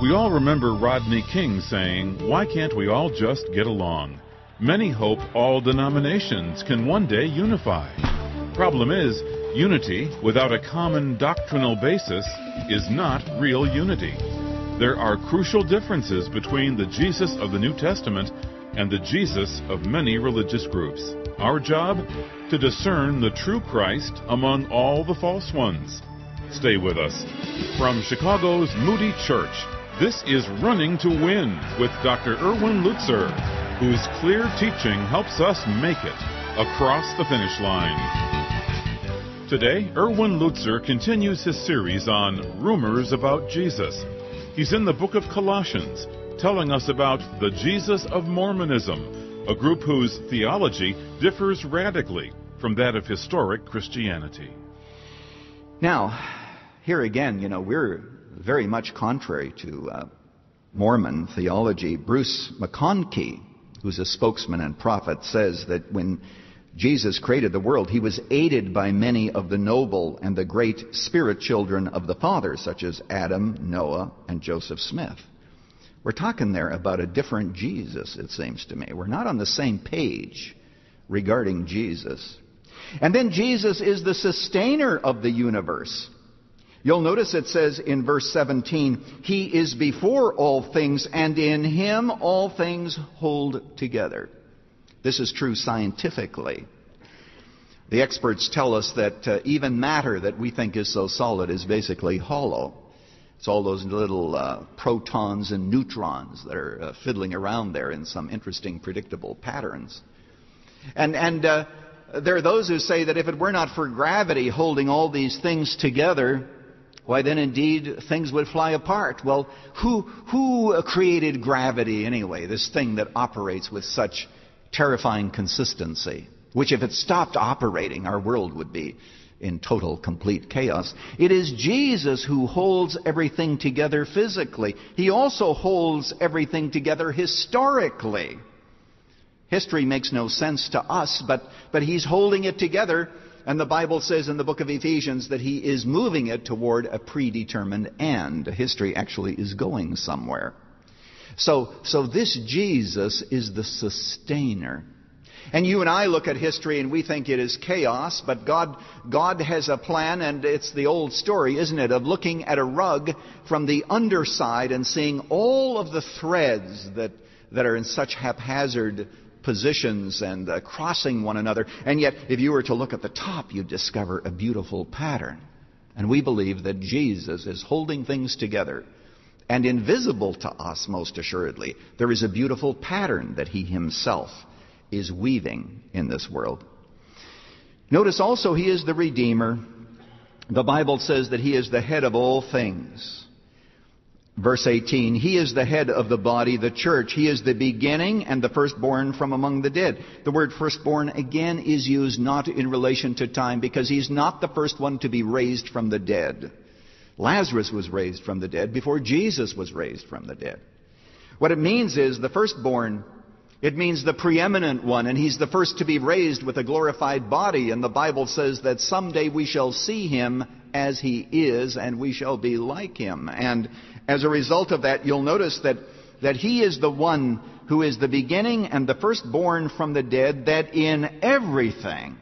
We all remember Rodney King saying, "Why can't we all just get along?" Many hope all denominations can one day unify. Problem is, unity without a common doctrinal basis is not real unity. There are crucial differences between the Jesus of the New Testament and the Jesus of many religious groups. Our job? To discern the true Christ among all the false ones. Stay with us. From Chicago's Moody Church, this is Running to Win with Dr. Erwin Lutzer, whose clear teaching helps us make it across the finish line. Today, Erwin Lutzer continues his series on Rumors About Jesus. He's in the book of Colossians, telling us about the Jesus of Mormonism, a group whose theology differs radically from that of historic Christianity. Now, here again, we're very much contrary to Mormon theology. Bruce McConkie, who's a spokesman and prophet, says that when Jesus created the world, he was aided by many of the noble and the great spirit children of the fathers, such as Adam, Noah, and Joseph Smith. We're talking there about a different Jesus, it seems to me. We're not on the same page regarding Jesus. And then Jesus is the sustainer of the universe. You'll notice it says in verse 17, He is before all things, and in Him all things hold together. This is true scientifically. The experts tell us that even matter that we think is so solid is basically hollow. It's all those little protons and neutrons that are fiddling around there in some interesting, predictable patterns. And there are those who say that if it were not for gravity holding all these things together, why then indeed things would fly apart. Well, who created gravity anyway, this thing that operates with such terrifying consistency, which if it stopped operating, our world would be in total, complete chaos? It is Jesus who holds everything together physically. He also holds everything together historically. History makes no sense to us, but He's holding it together, and the Bible says in the book of Ephesians that He is moving it toward a predetermined end. History actually is going somewhere. So this Jesus is the sustainer. And you and I look at history and we think it is chaos, but God has a plan, and it's the old story, isn't it, of looking at a rug from the underside and seeing all of the threads that are in such haphazard positions and crossing one another. And yet, if you were to look at the top, you'd discover a beautiful pattern. And we believe that Jesus is holding things together. And invisible to us, most assuredly, there is a beautiful pattern that He Himself is weaving in this world. Notice also He is the Redeemer. The Bible says that He is the head of all things. Verse 18, He is the head of the body, the church. He is the beginning and the firstborn from among the dead. The word firstborn again is used not in relation to time, because He's not the first one to be raised from the dead. Lazarus was raised from the dead before Jesus was raised from the dead. What it means is the firstborn. It means the preeminent one, and He's the first to be raised with a glorified body. And the Bible says that someday we shall see Him as He is, and we shall be like Him. And as a result of that, you'll notice that He is the one who is the beginning and the firstborn from the dead, that in everything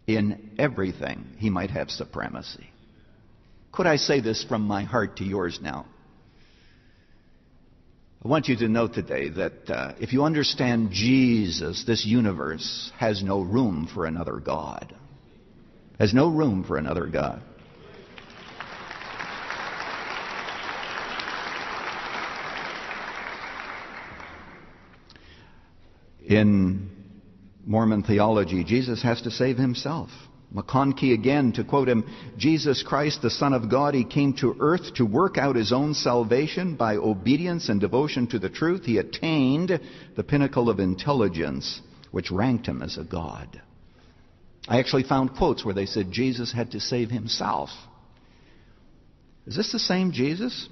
He might have supremacy. Could I say this from my heart to yours now? I want you to know today that if you understand Jesus, this universe has no room for another God. Has no room for another God. In Mormon theology, Jesus has to save Himself. McConkie again, to quote him, Jesus Christ, the Son of God, He came to earth to work out His own salvation by obedience and devotion to the truth. He attained the pinnacle of intelligence, which ranked Him as a God. I actually found quotes where they said Jesus had to save Himself. Is this the same Jesus?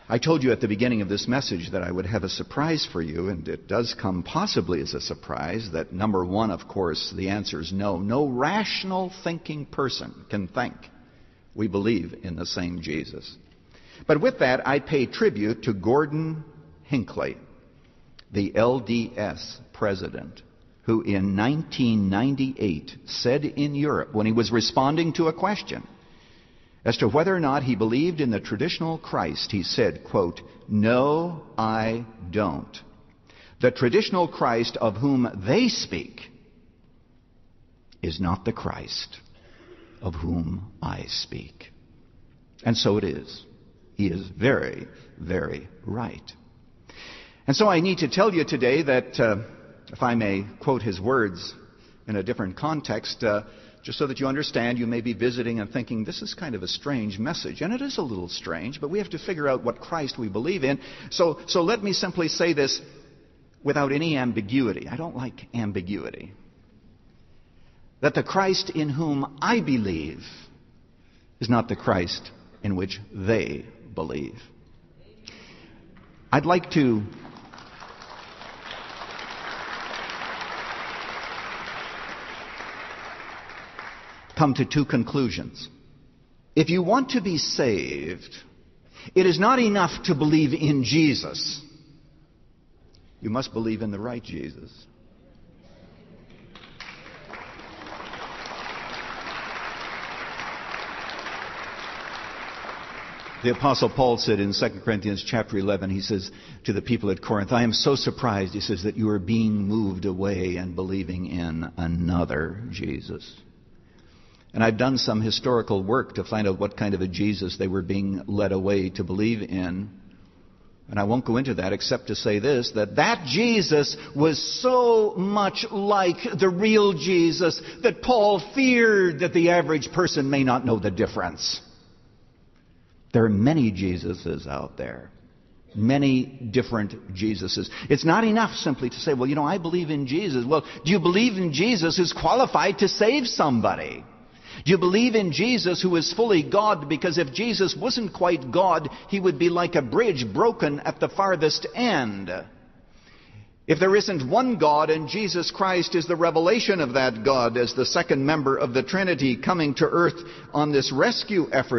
I told you at the beginning of this message that I would have a surprise for you, and it does come possibly as a surprise that, number one, of course, the answer is no. No rational thinking person can think We believe in the same Jesus. But with that, I pay tribute to Gordon Hinckley, the LDS president, who in 1998 said in Europe, when he was responding to a question as to whether or not he believed in the traditional Christ, he said, quote, "No, I don't. The traditional Christ of whom they speak is not the Christ of whom I speak." And so it is. He is very, very right. And so I need to tell you today that, if I may quote his words in a different context, just so that you understand, you may be visiting and thinking, this is kind of a strange message. And it is a little strange, but we have to figure out what Christ we believe in. So let me simply say this without any ambiguity. I don't like ambiguity. That the Christ in whom I believe is not the Christ in which they believe. I'd like to come to two conclusions. If you want to be saved, it is not enough to believe in Jesus. You must believe in the right Jesus. The Apostle Paul said in 2 Corinthians chapter 11, he says to the people at Corinth, "I am so surprised," he says, "that you are being moved away and believing in another Jesus." And I've done some historical work to find out what kind of a Jesus they were being led away to believe in. And I won't go into that except to say this, that Jesus was so much like the real Jesus that Paul feared that the average person may not know the difference. There are many Jesuses out there. Many different Jesuses. It's not enough simply to say, well, I believe in Jesus. Well, do you believe in Jesus who's qualified to save somebody? Do you believe in Jesus who is fully God? Because if Jesus wasn't quite God, he would be like a bridge broken at the farthest end. If there isn't one God and Jesus Christ is the revelation of that God as the second member of the Trinity coming to earth on this rescue effort,